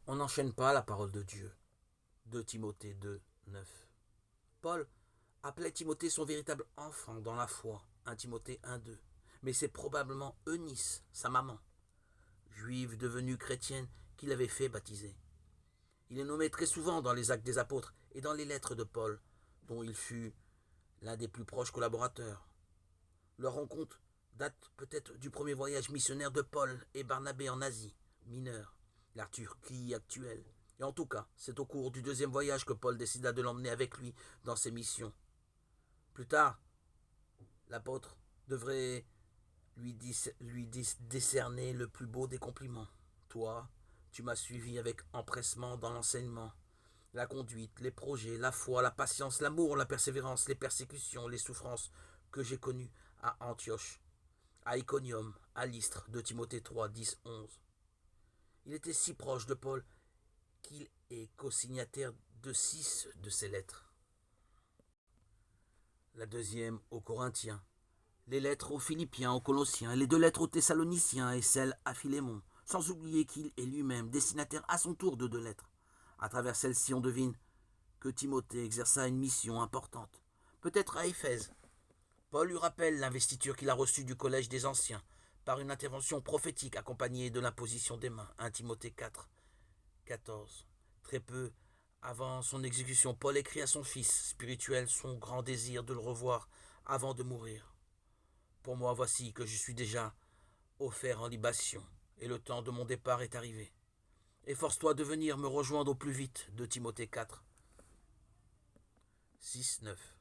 On n'enchaîne pas la parole de Dieu. 2 Timothée 2, 9. Paul appelait Timothée son véritable enfant dans la foi. 1 Timothée 1, 2. Mais c'est probablement Eunice, sa maman, juive devenue chrétienne, qui l'avait fait baptiser. Il est nommé très souvent dans les Actes des Apôtres et dans les lettres de Paul, dont il fut l'un des plus proches collaborateurs. Leur rencontre date peut-être du premier voyage missionnaire de Paul et Barnabé en Asie mineure, la Turquie actuelle. Et en tout cas, c'est au cours du deuxième voyage que Paul décida de l'emmener avec lui dans ses missions. Plus tard, l'apôtre devrait lui décerner le plus beau des compliments. Toi, tu m'as suivi avec empressement dans l'enseignement, la conduite, les projets, la foi, la patience, l'amour, la persévérance, les persécutions, les souffrances que j'ai connues à Antioche, à Iconium, à Lystre, de Timothée 3, 10, 11. Il était si proche de Paul qu'il est co-signataire de 6 de ses lettres. La deuxième aux Corinthiens, les lettres aux Philippiens, aux Colossiens, les 2 lettres aux Thessaloniciens et celle à Philémon, sans oublier qu'il est lui-même destinataire à son tour de 2 lettres. À travers celle-ci, on devine que Timothée exerça une mission importante, peut-être à Éphèse. Paul lui rappelle l'investiture qu'il a reçue du collège des anciens par une intervention prophétique accompagnée de l'imposition des mains. 1 Timothée 4, 14. Très peu avant son exécution, Paul écrit à son fils spirituel son grand désir de le revoir avant de mourir. Pour moi, voici que je suis déjà offert en libation, et le temps de mon départ est arrivé. Efforce-toi de venir me rejoindre au plus vite, de Timothée 4, 6, 9.